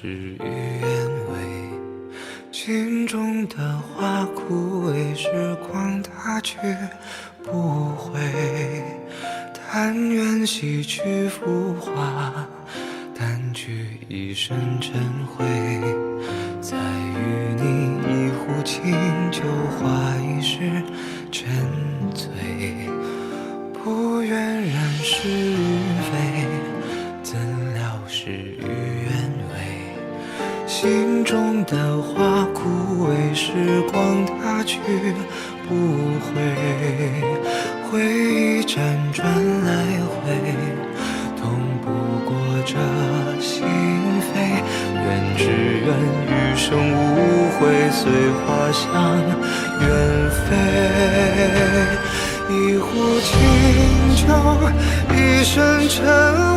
事与愿违，心中的花枯萎，时光它去不回。但愿洗去浮华，淡去一身尘灰，再与你一壶清酒，话一世沉醉。不愿人事与非，怎料事与愿违。心中的花枯萎，时光它去不回。回忆辗转来回，痛不过这心扉。愿只愿余生无悔，随花香远飞。一壶清酒，一身尘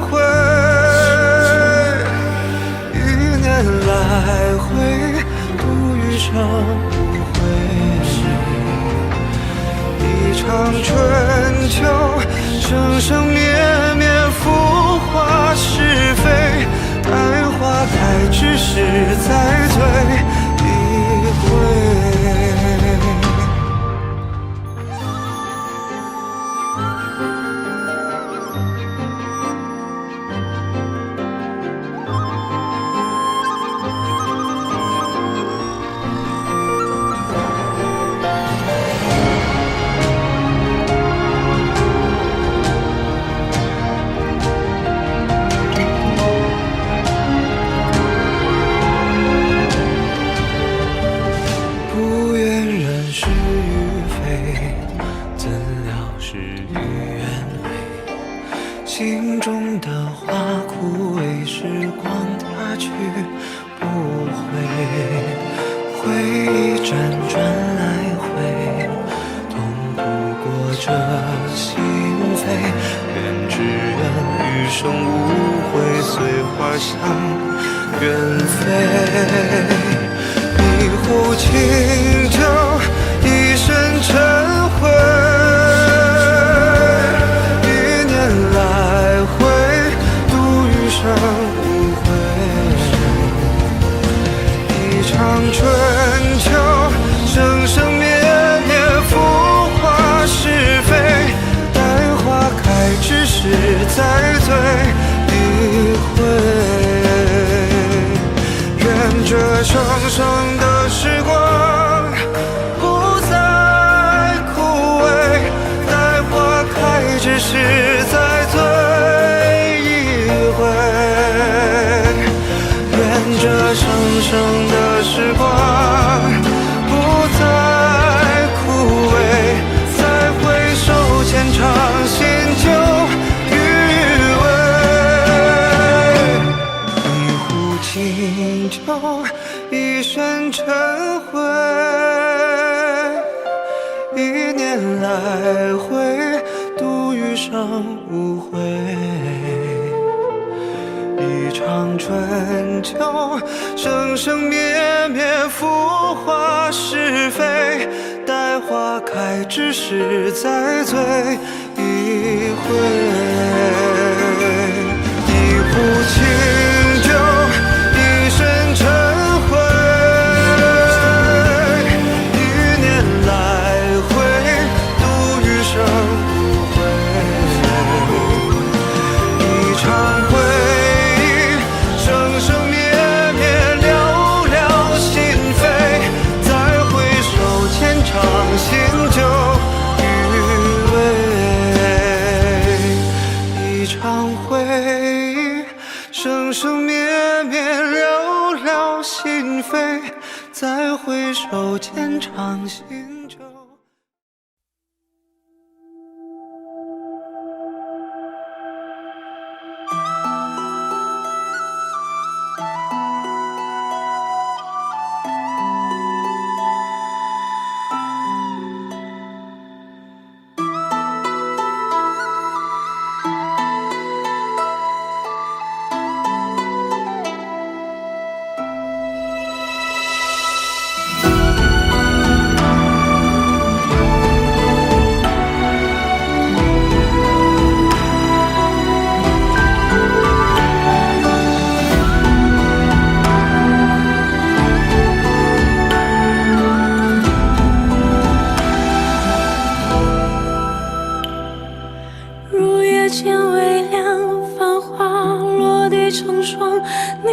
灰，一年来回，度余生无悔。一场春秋，生生灭灭，浮华是非。待花开之时，再醉一回。心中的花枯萎，时光它去不回。回忆辗转来回，痛不过这心扉。愿只愿余生无悔，随花香远飞。一壶清酒，一身尘灰。无悔，一场春秋，生生灭灭，浮华是非。待花开之时，再醉一回。愿这生生的时光不再枯萎，待花开之时，再醉一回。这生生的时光不再枯萎，再回首前场新酒余味。一壶清酒，一身尘灰，一年来回，度余生无悔。一场春秋，生生灭灭，浮华是非。待花开之时，再醉一回。一壶清酒，一身尘灰，一年来回，度余生无悔。一场回忆，生生灭灭，寥寥心扉。再回首前场新酒余味。一场回忆，生生灭灭，寥寥心扉。再回首前场新酒。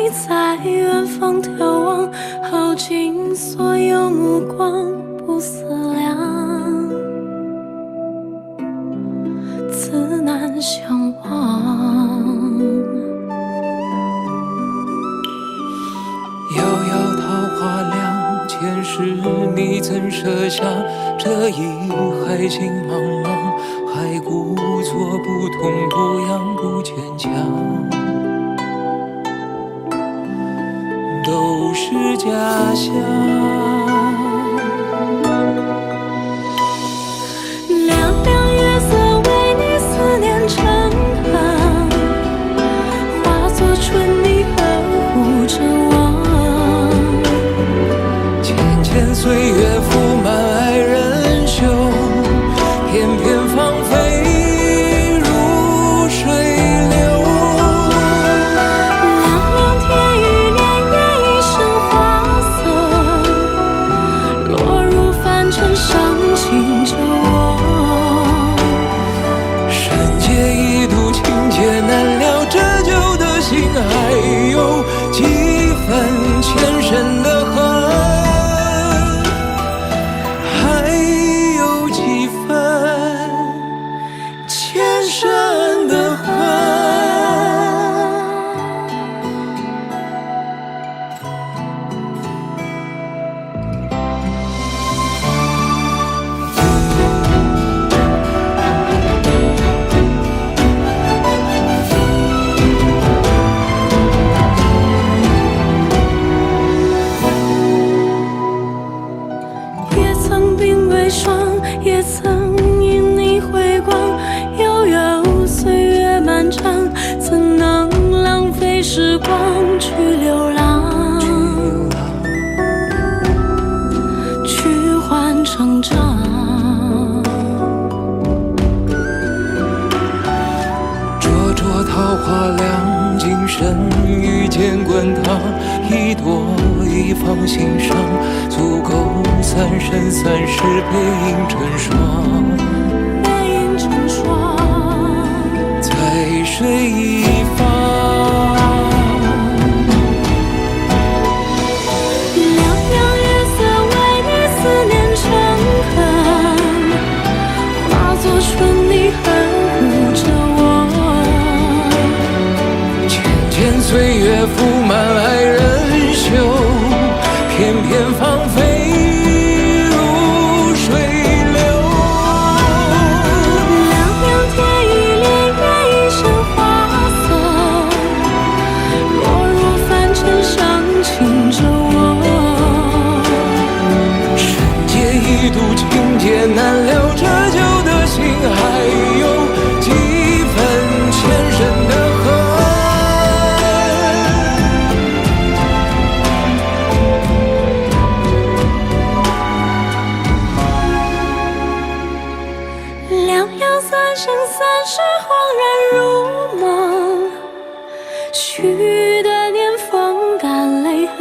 你在远方眺望，耗尽所有目光，不思量，自难相忘。遥遥桃花凉，前世你怎设想？这一海情茫茫，还故作不痛不痒不坚强，都是假象。凉凉月色为你思念成行，化作春泥呵护着我。浅浅岁月覆满爱人袖，片片芳菲如水流。凉凉天雨潋滟一身花色，落入凡尘伤情着我。深界一度情劫难料，折旧的心还有几分前生的恨，还有几分前生的恨。也曾鬓微霜，也曾因你回光，悠悠岁月漫长，怎能浪费时光去流浪，去换成长。灼灼桃花凉，今生遇见滚烫，一朵一放心上，足够三生三世背影成双。背影成双，在水一方。凉凉月色为你思念成行，化作春泥呵护着我。浅浅岁月覆满爱人袖，片片芳菲如水流。凉凉天雨潋滟一身花色，落入凡尘伤情着我。深界一度情劫难料，折旧的心还有几分前生的恨。凉凉三生三世，恍然如梦，许的年风干泪痕。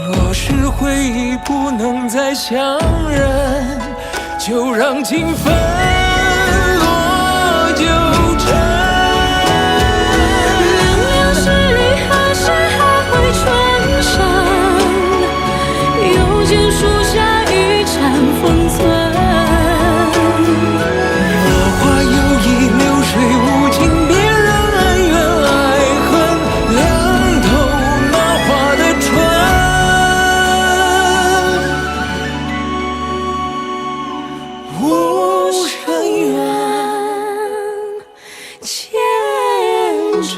若是回忆不能再相认，就让情分落九尘。凉凉十里何时还会春伤？又见树下一盏风存。落花有意，流水无情，别让恩怨爱恨凉透那花的春。无深渊前尘。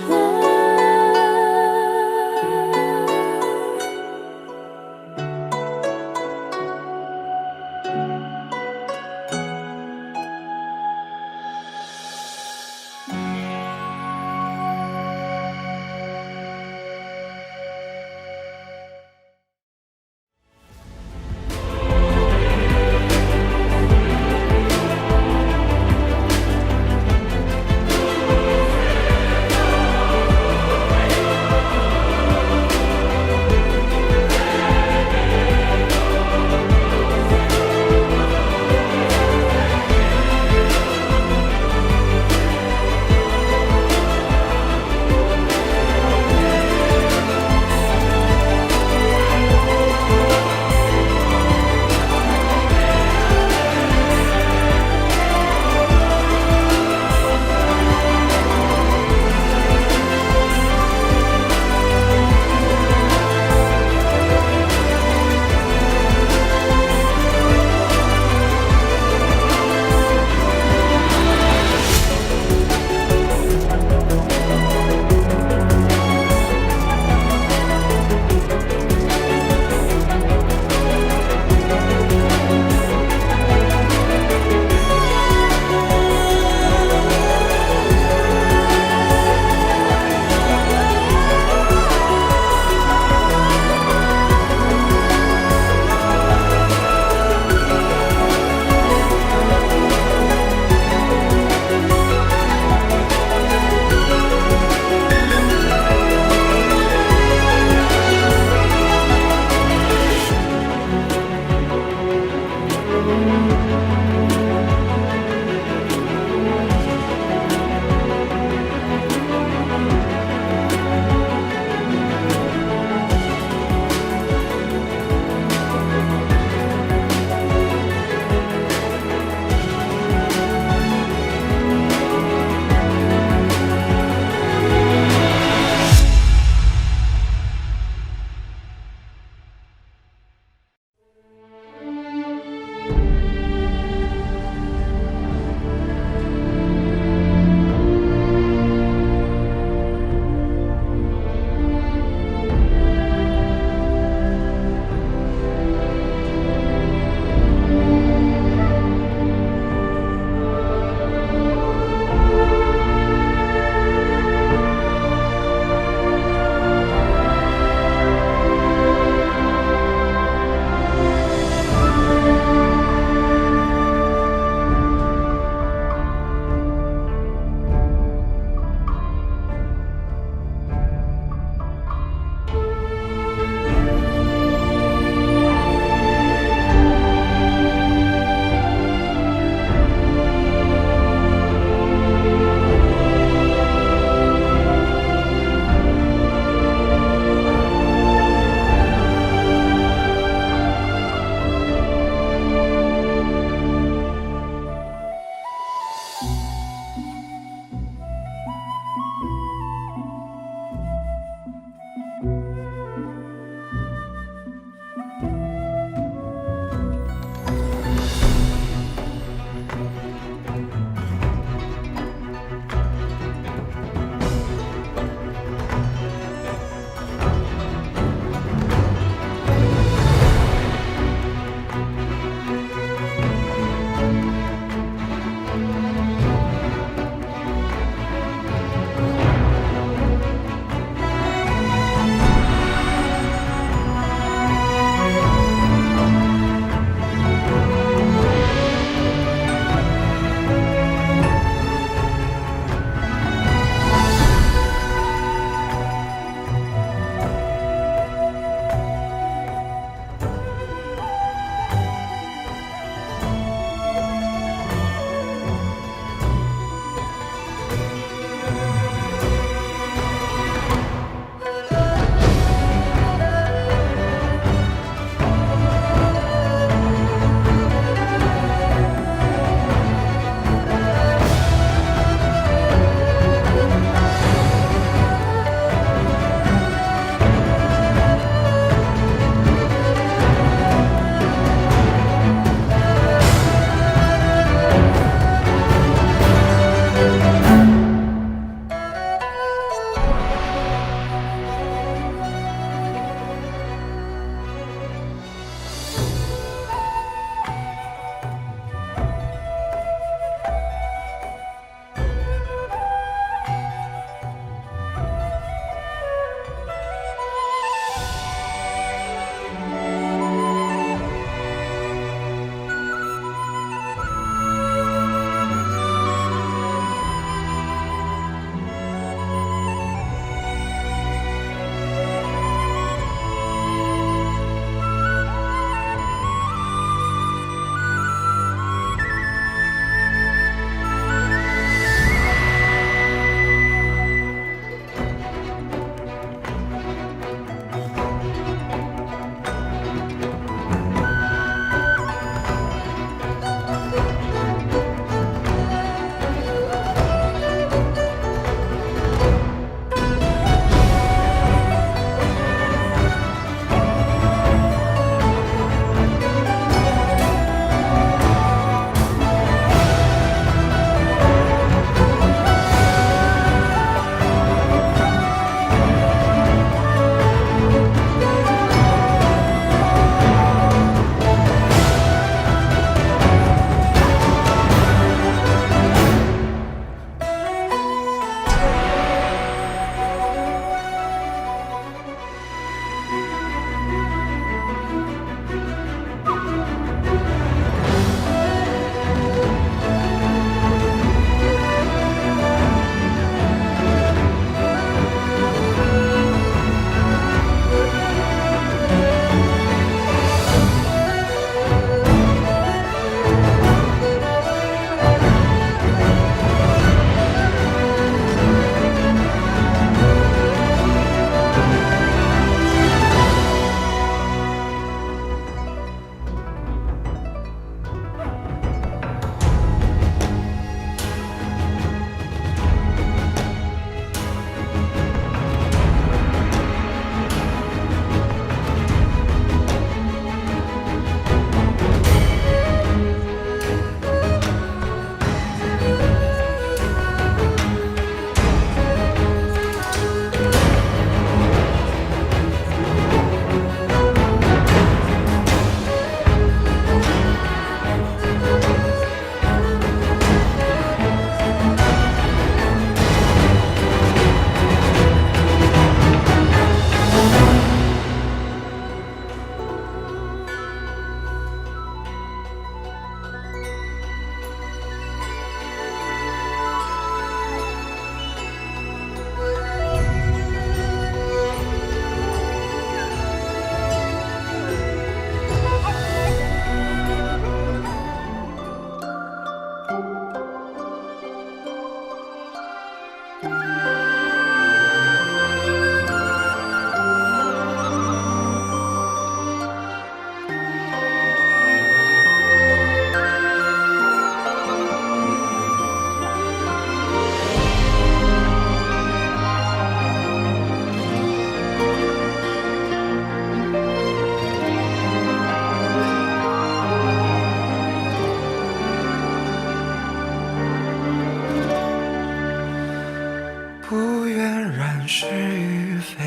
不愿染是与非，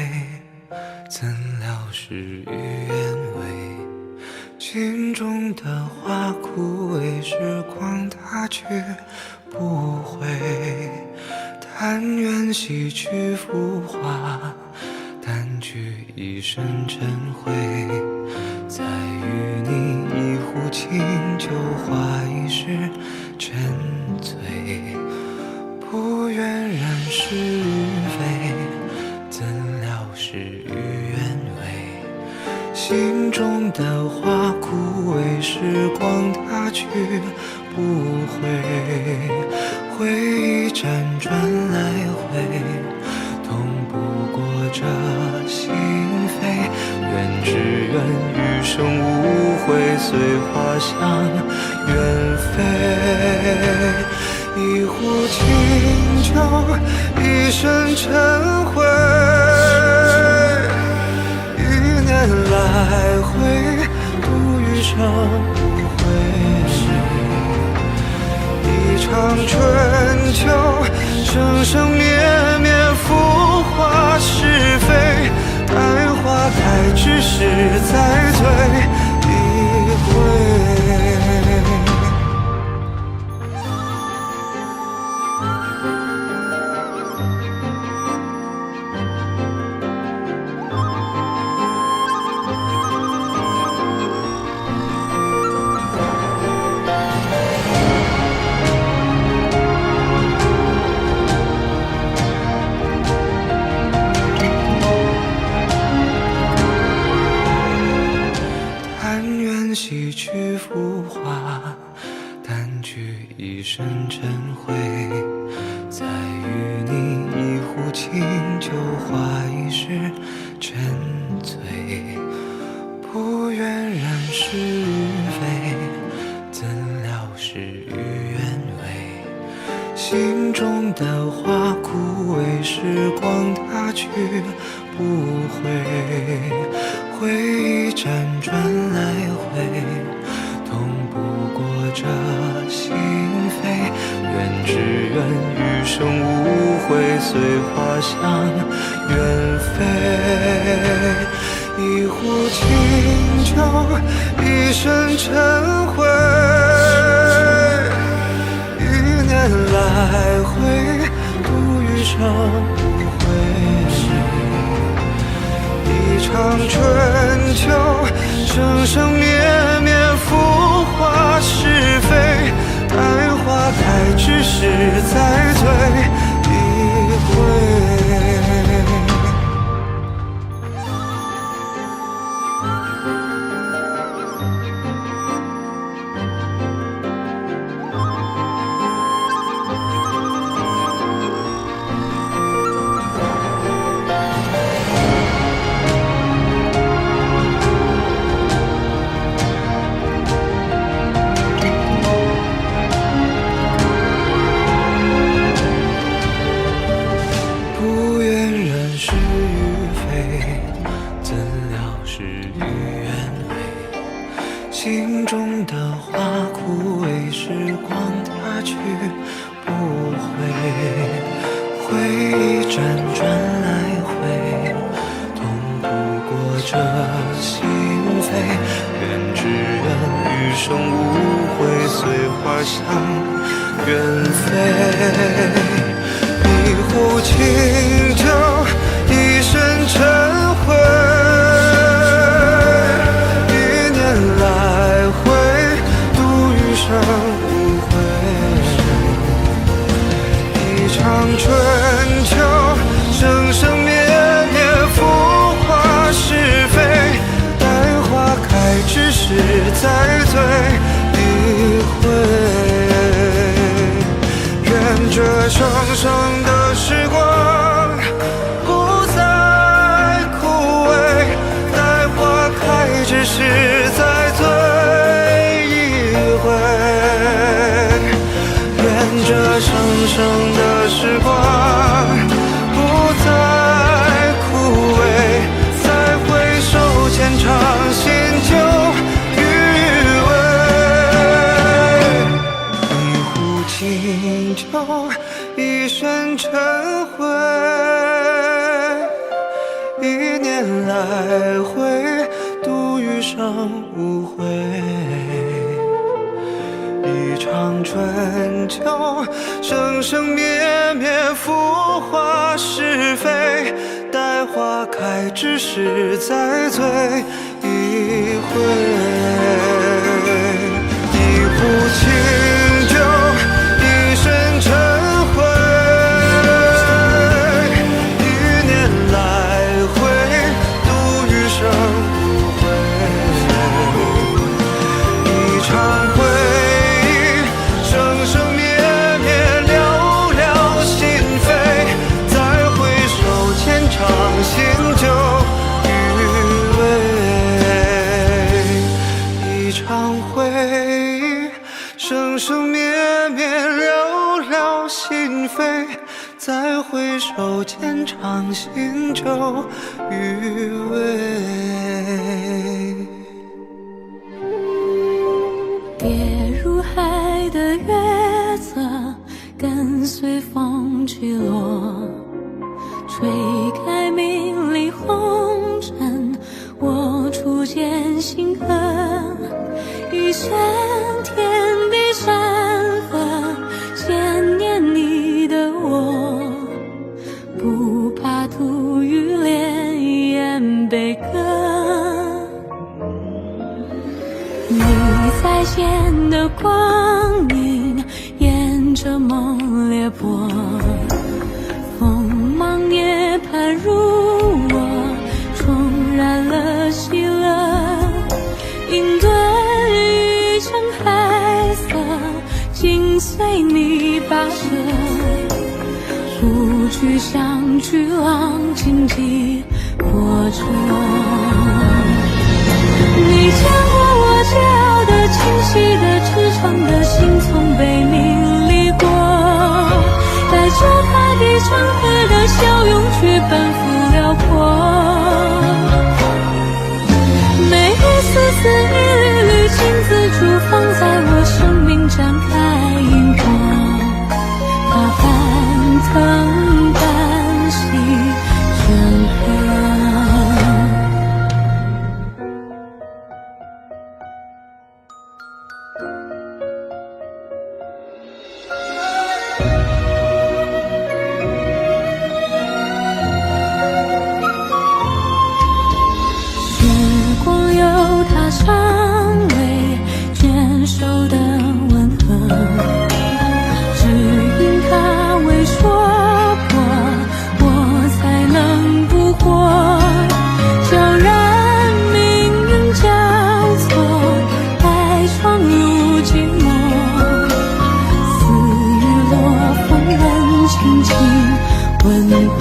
怎料事与愿违。心中的花枯萎，时光它去不回。但愿洗去浮华，淡去一身尘灰。再与你一壶清酒，话一世沉醉。不愿染是与非，怎料事与愿违。心中的花枯萎，时光它去不回。回忆辗转来回，痛不过这心扉。愿只愿余生无悔，随花香远飞。一壶清酒，一身尘灰。一年来回，度余生无悔。一场春秋，生生灭灭，浮华是非。待花开之时，再醉一回。洗去浮华，淡去一身尘灰。再与你一壶清酒，话一世沉醉。不愿染是与非，怎料事与愿违。心中的花枯萎，时光它去不回。回忆辗转来回，痛不过这心扉。愿只愿余生无悔，随花香远飞。一壶清酒，一身尘灰。一年来回，度余生无悔。一场春秋，生生灭灭，浮华是非。待花开之时，再醉一回。心中的花枯萎，时光它去不回。回忆辗转来回，痛不过这心扉。愿只愿余生无悔，随花香远飞。一壶清酒，一身尘灰。无悔，一场春秋，生生灭灭，浮华是非。待花开之时，再醉一回。愿这生生的时光来回，度余生无悔。一场春秋，生生灭灭，浮华是非。待花开之时，再醉一回。一壶清酒，一身尘灰。一年来回，度余生无悔。一场回忆，生生灭灭，寥寥心扉。再回首，浅尝新酒余味。一场回忆，生生灭灭，寥寥心扉。再回首，浅尝新酒余味。跌入海的月色，跟随风起落，吹开明丽红尘，我初见星河。一线天地山河，千年你的我，不怕土与莲言悲歌。你在线的光影，沿着梦裂破，锋芒涅槃入我，重燃了喜乐。应对一城海色，紧随你跋涉，不去向巨浪荆棘波折。你见过我桀骜的、清晰的、赤诚的心，从被你离过，带着大地成河的笑容去奔赴辽阔。每一丝丝一缕缕金丝珠，放在我生命展开荧光，它翻腾般喜整合。尚未卷首的吻合，只因它未说破，我才能不活。悄然命运交错，爱闯入寂寞，似雨落风人轻轻吻过。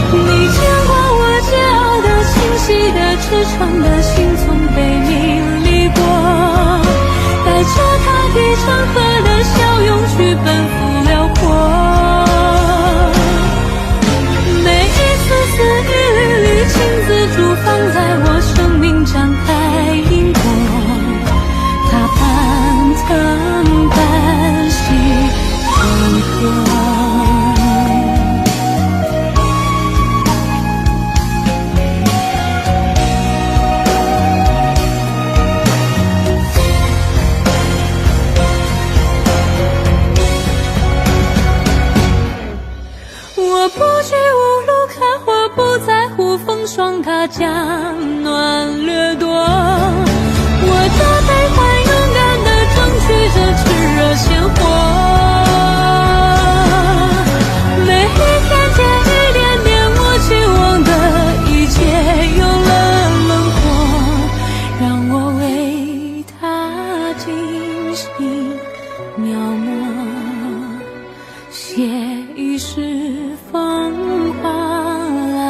你见过我桀骜的、清晰的、赤诚的心，从被你离过，带着大地成河的笑容去奔赴辽阔。每一丝丝一缕缕金丝珠，放在我生命展开荧光，它攀藤般喜整合。不惧无路可活，不在乎风霜，它将暖掠夺。我的悲欢勇敢地争取着炽热鲜活。每一天天一点点，我期望的一切有了轮廓，让我为它精心描摹，写一世风华来。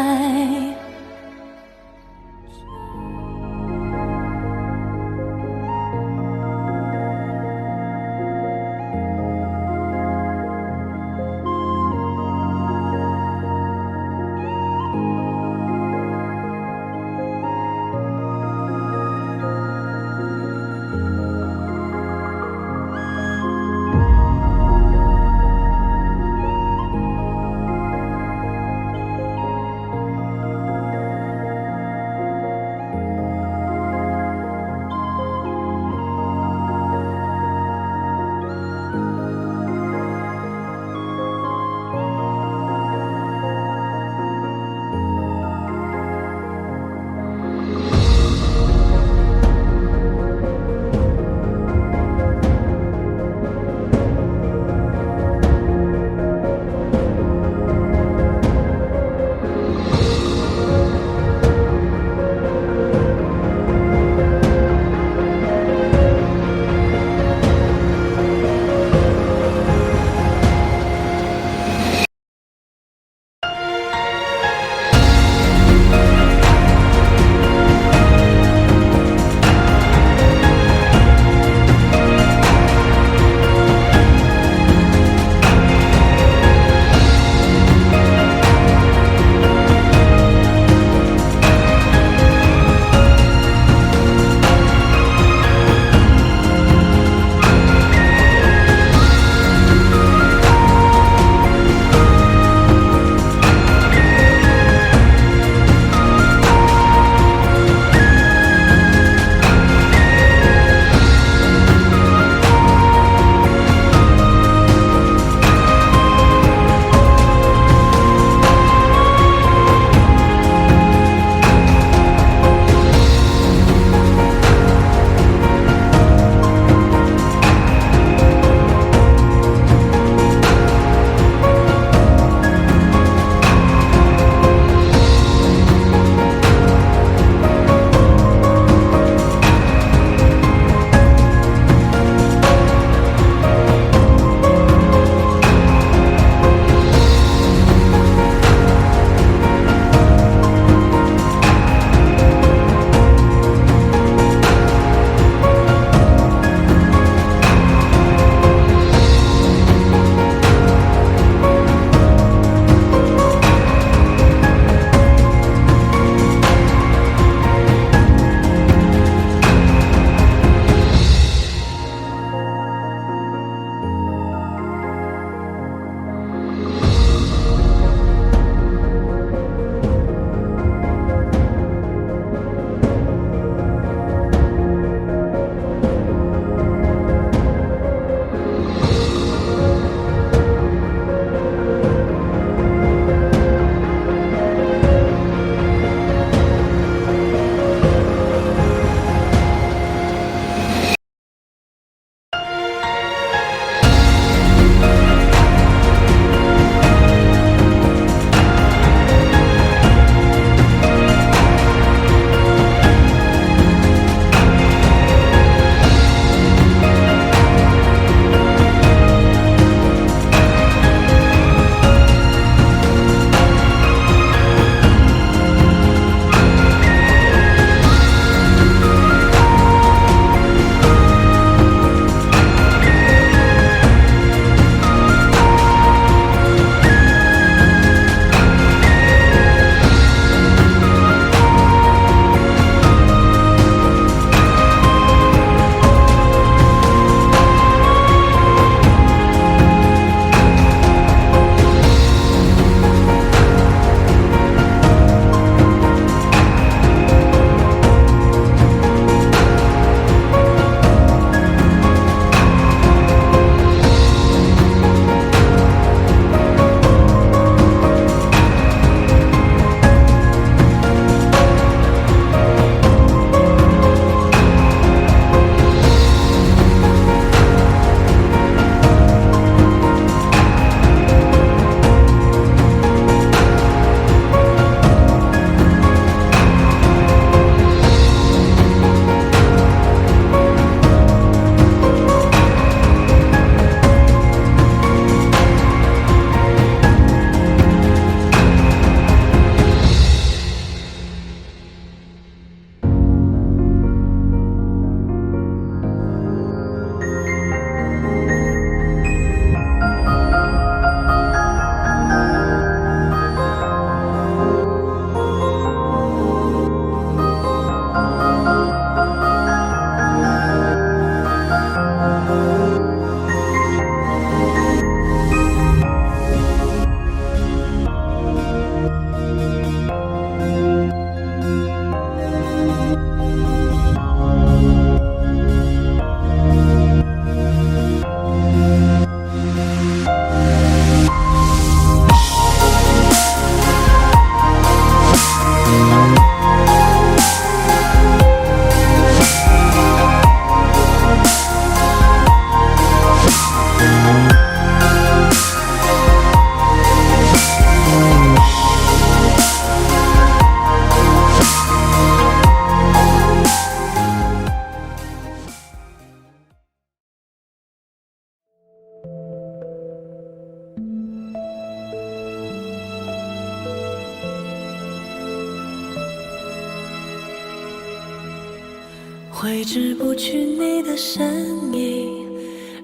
挥之不去你的身影，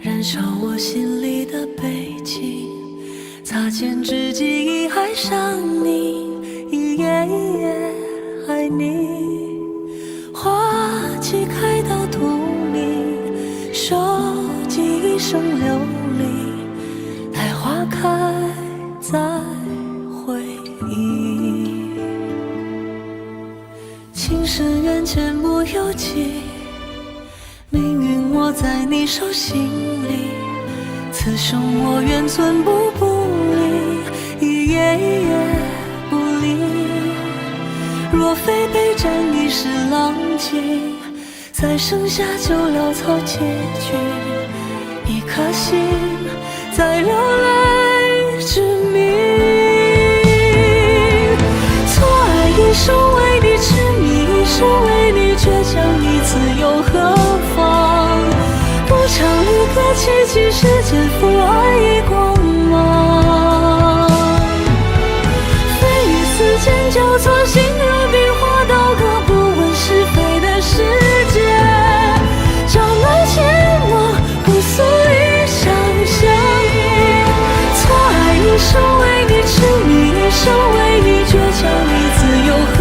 燃烧我心里的悲情。擦肩之际已爱上你，爱你。花期开到荼蘼，收集一生流离，待花开再回忆。情深缘浅不由己，命运握在你手心里，此生我愿寸步不离，一夜不离。若非备战一时浪迹，再剩下就潦草结局。一颗心在流泪之谜，错爱一生为你痴迷，一生为你倔强，你自由何方？不常离合奇迹，世间负爱已光芒。非与此间交错，心如冰火，刀割不问是非的世界。朝来前往，不诉一生相依。错爱一生为你痴迷，一生为你倔强，你自由何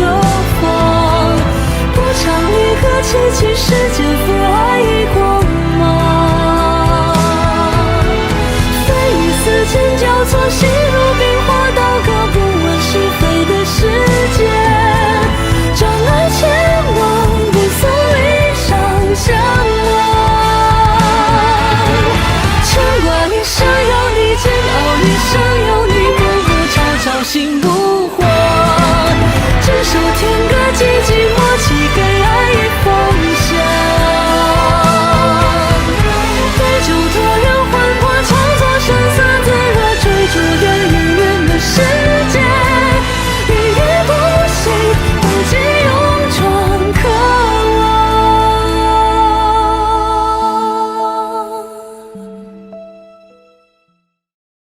方？不常离合奇迹，世间负爱已光芒。非与此间交错，心如冰火，刀割不问是非的世界。朝来前往，不诉一生相望。牵挂一生有你，煎熬一生有你，步步朝朝心